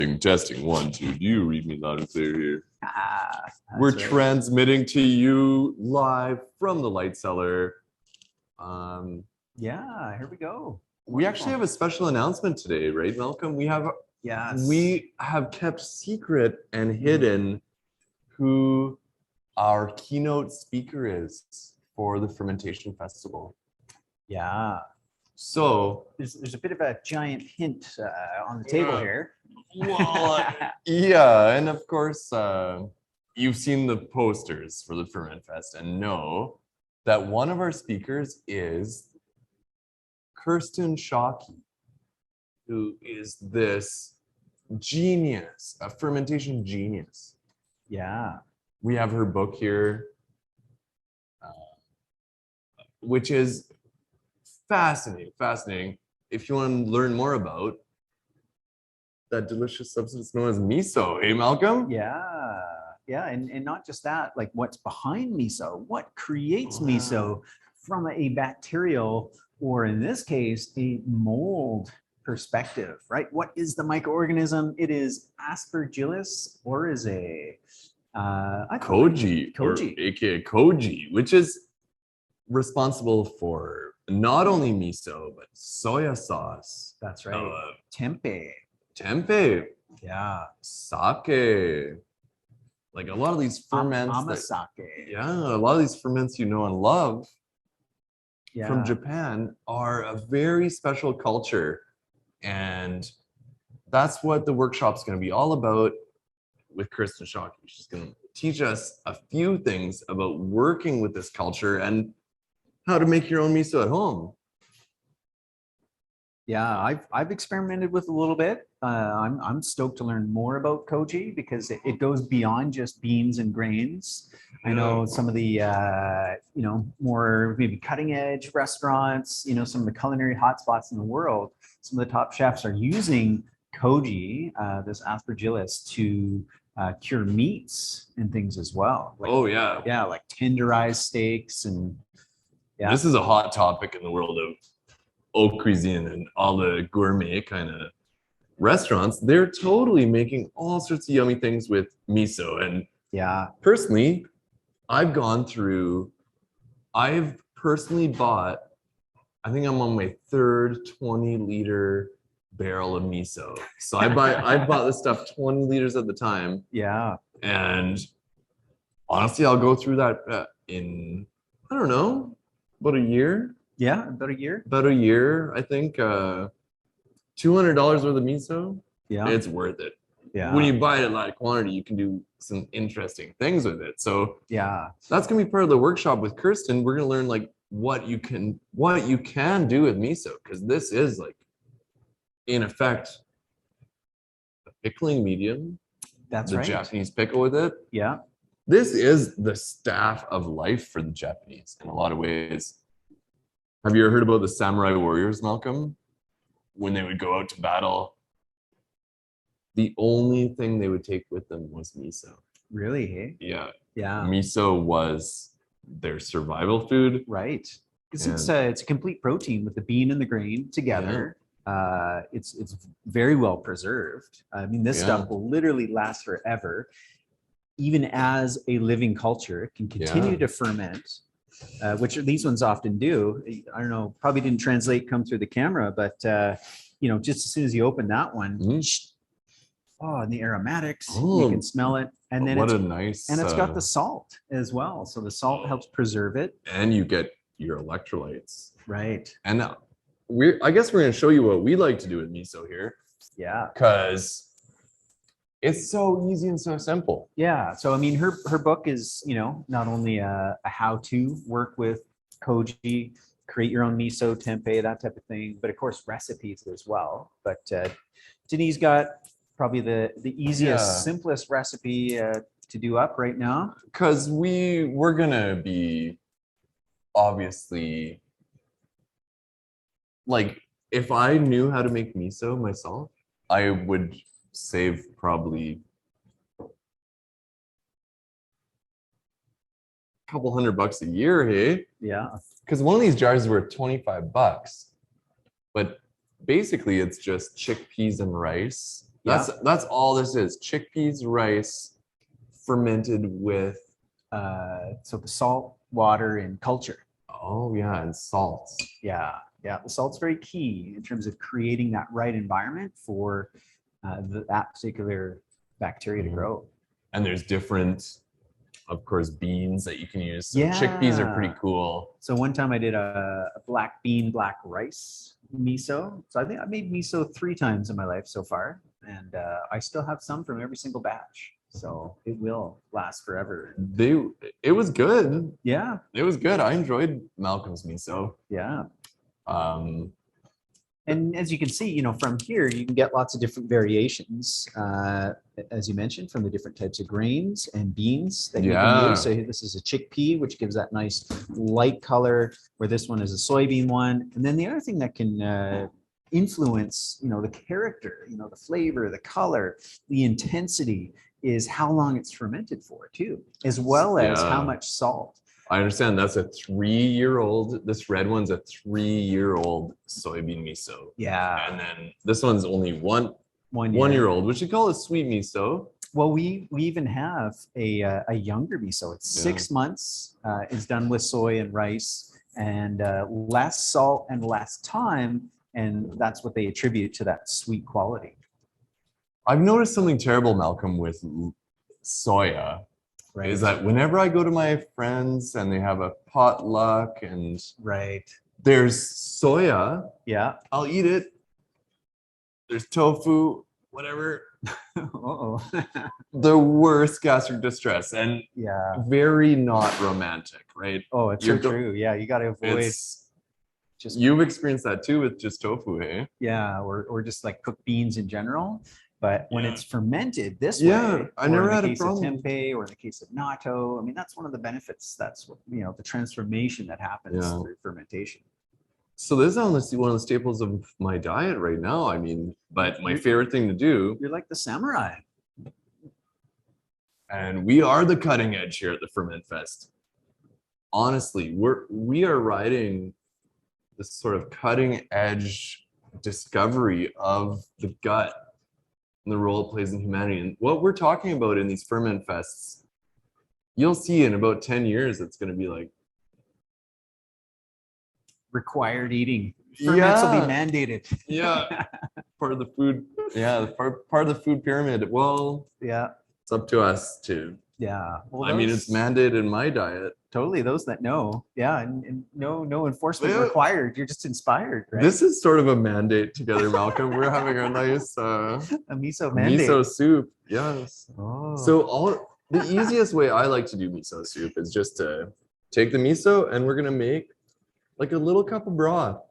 Testing 1, 2. Do you read me loud and clear here? We're Right. transmitting to you live from the Light Cellar. Yeah, here we go. We actually have a special announcement today, right, Malcolm? We have kept secret and hidden who our keynote speaker is for the Fermentation Festival. Yeah. So there's a bit of a giant hint on the table here. Well, yeah, and of course, you've seen the posters for the Ferment Fest and know that one of our speakers is Kirsten Shockey, who is this genius, a fermentation genius. Yeah. We have her book here, which is fascinating. If you want to learn more about that delicious substance known as miso, hey Malcolm? Yeah, and not just that, like what's behind miso, what creates miso from a bacterial, or in this case, a mold perspective, right? What is the microorganism? It is Aspergillus oryzae. Koji, or aka Koji, which is responsible for not only miso, but soya sauce. That's right. Tempeh. Yeah. Sake. Like a lot of these ferments. Amasake. A lot of these ferments you know and love from Japan are a very special culture. And that's what the workshop's going to be all about with Kirsten Shockey. She's going to teach us a few things about working with this culture and how to make your own miso at home. Yeah, I've experimented with a little bit. I'm stoked to learn more about Koji because it goes beyond just beans and grains. I know some of the more maybe cutting edge restaurants, some of the culinary hotspots in the world, some of the top chefs are using Koji, this Aspergillus, to cure meats and things as well. Like, like tenderized steaks and This is a hot topic in the world of haute cuisine and all the gourmet kind of restaurants. They're totally making all sorts of yummy things with miso. And personally, I've personally bought, I think I'm on my third 20-liter barrel of miso. So I bought this stuff 20 liters at the time. Yeah. And honestly, I'll go through that in, I don't know, about a year. Yeah, about a year. I think $200 worth of miso. Yeah, it's worth it. Yeah, when you buy it in a lot of quantity, you can do some interesting things with it. So that's gonna be part of the workshop with Kirsten. We're gonna learn like what you can do with miso, because this is like, in effect, a pickling medium. That's right. The Japanese pickle with it. Yeah. This is the staff of life for the Japanese in a lot of ways. Have you ever heard about the samurai warriors, Malcolm? When they would go out to battle, the only thing they would take with them was miso. Really? Hey? Yeah. Yeah. Miso was their survival food. Right. Because it's a complete protein with the bean and the grain together. Yeah. It's very well preserved. I mean, this stuff will literally last forever. Even as a living culture, it can continue to ferment. Which these ones often do. I don't know, probably didn't come through the camera, but just as soon as you open that one, and the aromatics, you can smell it. And then it's got the salt as well. So the salt helps preserve it. And you get your electrolytes. Right. And I guess we're going to show you what we like to do with miso here. Yeah. Because it's so easy and so simple. Yeah. So, I mean, her book is, not only a how to work with Koji, create your own miso, tempeh, that type of thing, but of course, recipes as well. But Denise got probably the easiest, simplest recipe to do up right now. Because we're going to be obviously, like, if I knew how to make miso myself, I would save probably a couple $100 a year, hey? Yeah. Because one of these jars is worth $25. But basically it's just chickpeas and rice That's all this is. Chickpeas, rice, fermented with so the salt, water, and culture. oh yeah, and salts. Yeah, the salt's very key in terms of creating that right environment for that particular bacteria to grow. And there's different, of course, beans that you can use. So chickpeas are pretty cool. So one time I did a black bean, black rice miso. So I think I made miso 3 times in my life so far, and I still have some from every single batch. So it will last forever. It was good. Yeah, it was good. I enjoyed Malcolm's miso. Yeah. And as you can see, from here, you can get lots of different variations, as you mentioned, from the different types of grains and beans that you can use. So this is a chickpea, which gives that nice light color, where this one is a soybean one. And then the other thing that can influence, the character, the flavor, the color, the intensity is how long it's fermented for too, as well as how much salt. I understand that's a 3-year-old. This red one's a 3-year-old soybean miso. Yeah. And then this one's only one year old, which you call a sweet miso. Well, we even have a younger miso. It's 6 months. It's done with soy and rice, and less salt and less time, and that's what they attribute to that sweet quality. I've noticed something terrible, Malcolm, with soya. Right. Is that whenever I go to my friends and they have a potluck and there's soya, I'll eat it. There's tofu, whatever. The worst gastric distress and very not romantic, right? Oh, it's so true. Yeah, you got to avoid. You've experienced that too with just tofu, hey? Yeah, or just like cooked beans in general. But when it's fermented this way, I never had a problem. In the case of tempeh or in the case of natto, I mean, that's one of the benefits. That's what, the transformation that happens through fermentation. So this is honestly one of the staples of my diet right now. I mean, but my favorite thing to do. You're like the samurai. And we are the cutting edge here at the Ferment Fest. Honestly, we are riding this sort of cutting edge discovery of the gut and the role it plays in humanity. And what we're talking about in these Ferment Fests, you'll see in about 10 years, it's going to be like required eating. Ferments will be mandated. Part of the food. Part of the food pyramid. Well, it's up to us to. Well, I mean, it's mandated in my diet. Totally, those that know. And no enforcement required. You're just inspired, right? This is sort of a mandate together, Malcolm. We're having a nice a miso mandate. Miso soup. Yes. So the easiest way I like to do miso soup is just to take the miso and we're gonna make like a little cup of broth.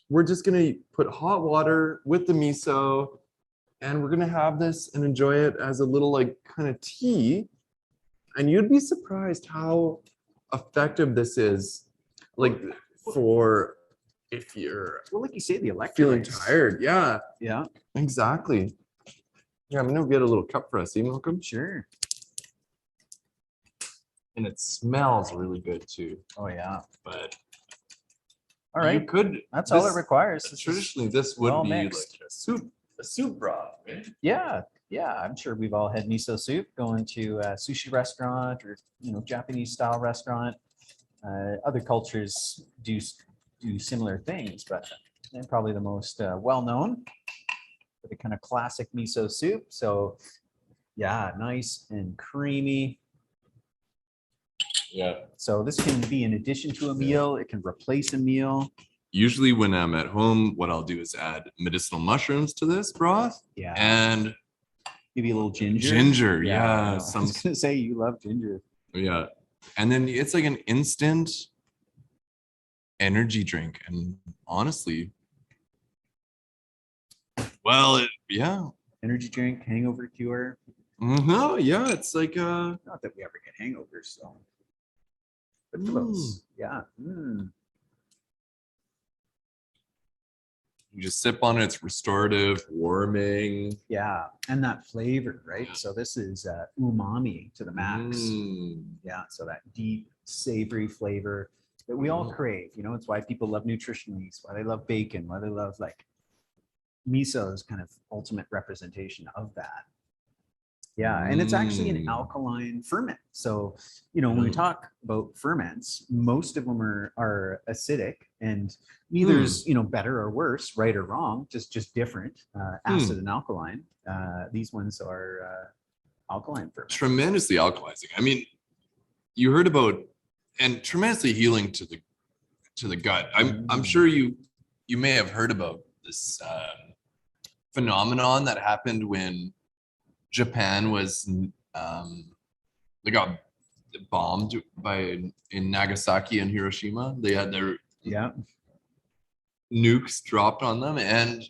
We're just gonna put hot water with the miso and we're gonna have this and enjoy it as a little like kind of tea. And you'd be surprised how effective this is, like for if you're like you say, the electrolytes. Feeling tired. Yeah, exactly. Yeah, I'm gonna get a little cup for us, Malcolm. Sure. And it smells really good too. Oh yeah. But all right, you could. That's all it requires. Traditionally, this would be like a soup broth. Right? Yeah, I'm sure we've all had miso soup going to a sushi restaurant or Japanese style restaurant. Other cultures do similar things, but they're probably the most well known for the kind of classic miso soup. So nice and creamy. Yeah. So this can be in addition to a meal. It can replace a meal. Usually when I'm at home, what I'll do is add medicinal mushrooms to this broth. Yeah. And maybe a little ginger. Ginger, I was gonna say you love ginger. Yeah. And then it's like an instant energy drink. And honestly, energy drink, hangover cure. No, it's like not that we ever get hangovers, so but close. You just sip on it. It's restorative, warming. Yeah, and that flavor, right? Yeah. So this is umami to the max. Yeah, so that deep, savory flavor that we all crave. It's why people love nutritionally. It's why they love bacon. Why they love like miso is kind of ultimate representation of that. Yeah, and it's actually an alkaline ferment. So, when we talk about ferments, most of them are acidic, and neither is better or worse, right or wrong, just different, acid and alkaline. These ones are alkaline ferments. Tremendously alkalizing. I mean, you heard about, and tremendously healing to the gut. I'm sure you may have heard about this phenomenon that happened when Japan was they got bombed in Nagasaki and Hiroshima. They had their nukes dropped on them, and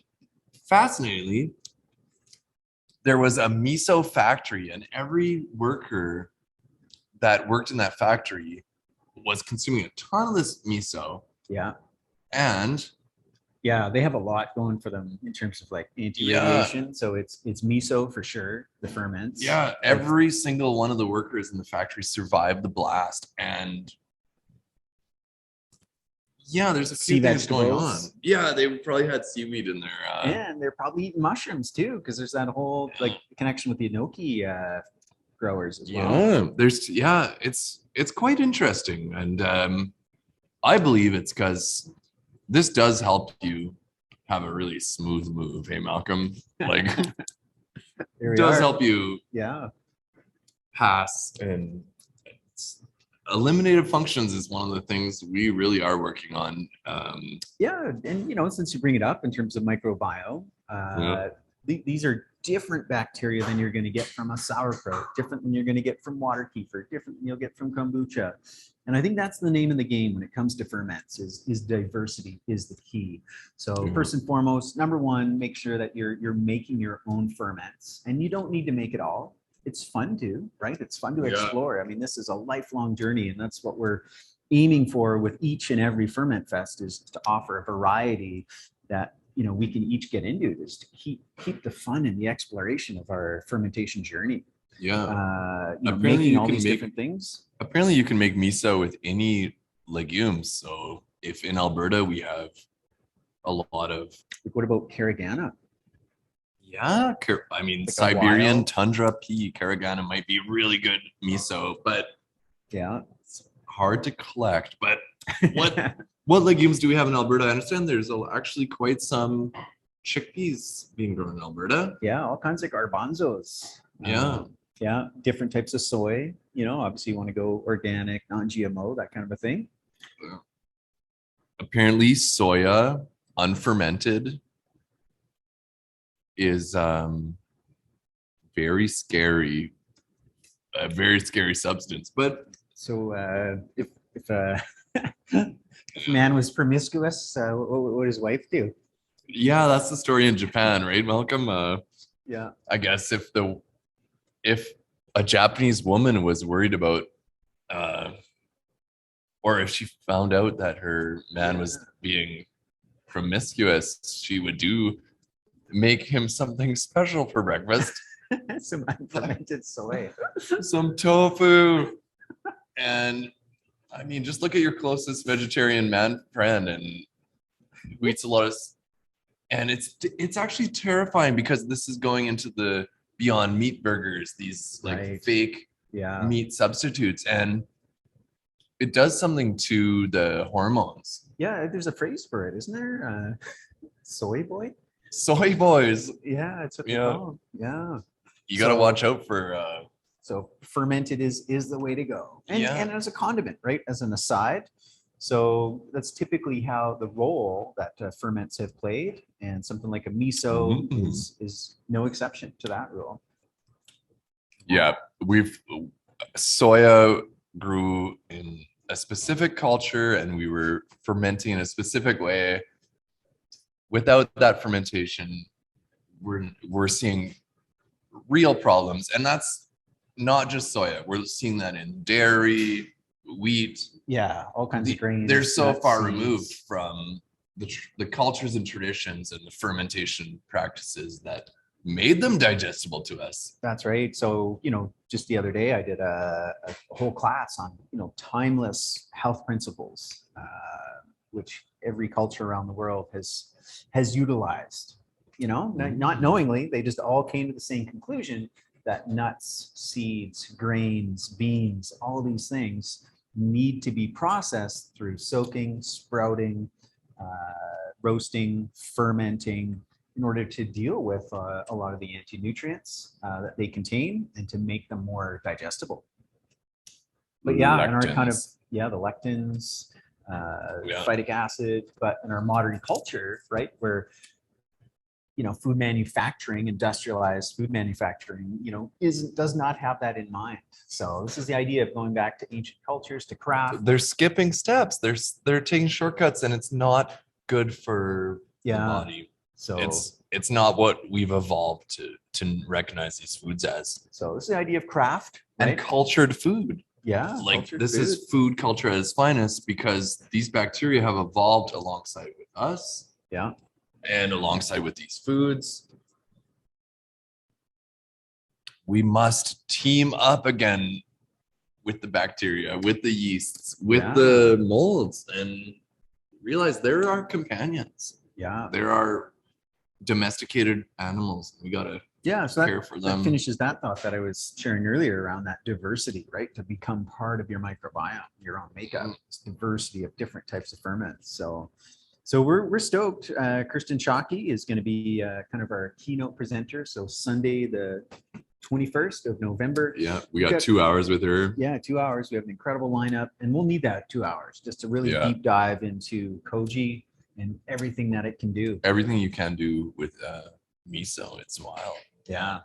fascinatingly, there was a miso factory, and every worker that worked in that factory was consuming a ton of this miso. Yeah. And they have a lot going for them in terms of like anti-radiation. Yeah. So it's miso for sure, the ferments. Yeah, every single one of the workers in the factory survived the blast. And yeah, there's a few things going on. Yeah, they probably had seaweed in there. And they're probably eating mushrooms too, because there's that whole like connection with the enoki growers as well. Yeah, it's quite interesting. And I believe it's because this does help you have a really smooth move, hey Malcolm? Like does help you pass, and eliminative functions is one of the things we really are working on. And since you bring it up in terms of microbiome, these are different bacteria than you're going to get from a sauerkraut, different than you're going to get from water kefir, different than you'll get from kombucha. And I think that's the name of the game when it comes to ferments is diversity is the key. So first and foremost, number one, make sure that you're making your own ferments, and you don't need to make it all. It's fun to, right? It's fun to explore. I mean, this is a lifelong journey, and that's what we're aiming for with each and every Ferment Fest, is to offer a variety that we can each get into, is to keep the fun and the exploration of our fermentation journey. Making all these different things. Apparently you can make miso with any legumes. So if in Alberta we have a lot of, what about Caragana? Yeah, I mean, like Siberian tundra pea Caragana might be really good miso, but it's hard to collect. But what legumes do we have in Alberta? I understand there's actually quite some chickpeas being grown in Alberta. Yeah, all kinds of garbanzos. Different types of soy. Obviously you want to go organic, non-GMO, that kind of a thing. Apparently soya, unfermented, is very scary, a very scary substance. But so if if man was promiscuous, what would his wife do? Yeah, that's the story in Japan, right, Malcolm? I guess if a Japanese woman was worried about or if she found out that her man was being promiscuous, she would make him something special for breakfast. Some unfermented soy. Some tofu. And I mean, just look at your closest vegetarian man friend and who eats a lot of, and it's actually terrifying, because this is going into the Beyond Meat burgers, these like fake meat substitutes, and it does something to the hormones. Yeah, there's a phrase for it, isn't there? Soy boy? Soy boys. Yeah, it's what they call them. Yeah. You got to watch out for... So fermented is the way to go. And as a condiment, right? As an aside. So that's typically how the role that ferments have played. And something like a miso is no exception to that rule. Yeah, soya grew in a specific culture, and we were fermenting in a specific way. Without that fermentation, we're seeing real problems, and that's not just soya. We're seeing that in dairy, wheat. Yeah, all kinds of grains. They're so far removed from the cultures and traditions and the fermentation practices that made them digestible to us. That's right. So, just the other day I did a whole class on, timeless health principles, which every culture around the world has utilized. not knowingly, they just all came to the same conclusion that nuts, seeds, grains, beans, all these things need to be processed through soaking, sprouting, roasting, fermenting, in order to deal with a lot of the anti-nutrients that they contain and to make them more digestible. But yeah, in our kind of, the lectins, phytic acid, but in our modern culture, right, where, food manufacturing, industrialized food manufacturing, does not have that in mind. So this is the idea of going back to ancient cultures, to craft. They're skipping steps. They're taking shortcuts, and it's not good for the body. So it's not what we've evolved to recognize these foods as. So this is the idea of craft, right? And cultured food. Yeah. Like this is food culture at its finest, because these bacteria have evolved alongside with us. Yeah. And alongside with these foods. We must team up again with the bacteria, with the yeasts, with the molds, and realize they're our companions. Yeah. There are domesticated animals. We gotta so care for them. That finishes that thought that I was sharing earlier around that diversity, right? To become part of your microbiome, your own makeup, diversity of different types of ferments. So we're stoked. Kristen Shockey is going to be kind of our keynote presenter. So Sunday, the 21st of November. Yeah, we got 2 hours with her. Yeah, 2 hours. We have an incredible lineup, and we'll need that 2 hours just to really deep dive into Koji and everything that it can do. Everything you can do with miso. It's wild. Yeah.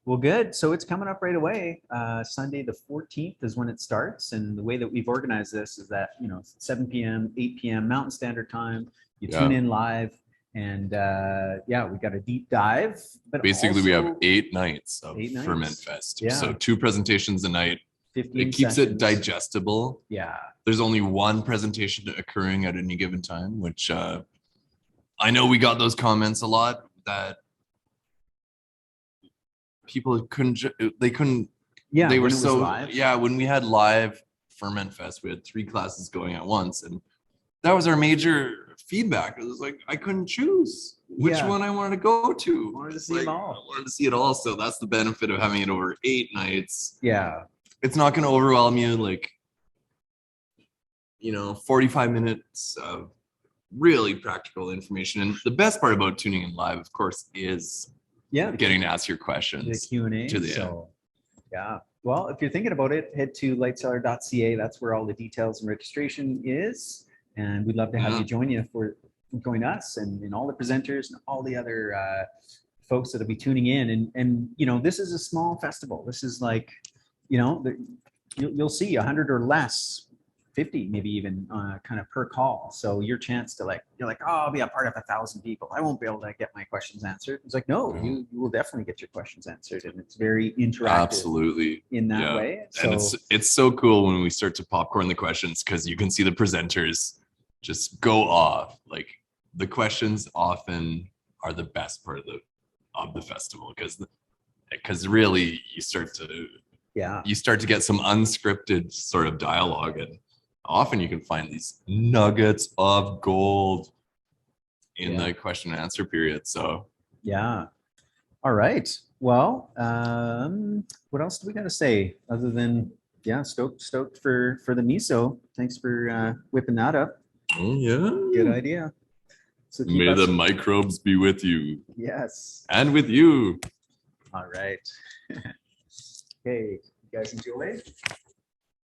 Well, good. So it's coming up right away. Sunday, the 14th is when it starts. And the way that we've organized this is that, 7 p.m., 8 p.m. Mountain Standard Time. You tune in live. And we got a deep dive. But basically, we have 8 nights of Ferment Fest. Yeah. So 2 presentations a night. 15 it keeps sessions. It digestible. Yeah. There's only 1 presentation occurring at any given time, which I know we got those comments a lot that people couldn't. Yeah. They were so. Yeah. When we had live Ferment Fest, we had 3 classes going at once, and that was our major feedback. It was like I couldn't choose which one I wanted to go to. I wanted to see them all. I wanted to see it all. So that's the benefit of having it over 8 nights. Yeah. It's not going to overwhelm you. 45 minutes of really practical information. And the best part about tuning in live, of course, is getting to ask your questions. The Q&A. Well, if you're thinking about it, head to lightcellar.ca. That's where all the details and registration is. And we'd love to have you join us and all the presenters and all the other folks that'll be tuning in. And this is a small festival. This is like, you'll see 100 or less, 50 maybe even kind of per call. So your chance to you're like, oh, I'll be a part of 1,000 people. I won't be able to get my questions answered. It's like, no, you will definitely get your questions answered. And it's very interactive. Absolutely. In that way. So, and it's so cool when we start to popcorn the questions, because you can see the presenters just go off. Like the questions often are the best part of the festival, because really you start to get some unscripted sort of dialogue, and often you can find these nuggets of gold in the question and answer period. So all right, well, what else do we got to say other than stoked for the miso? Thanks for whipping that up. Oh yeah, good idea. So may the microbes be with you. Yes, and with you. All right. Okay, you guys enjoy.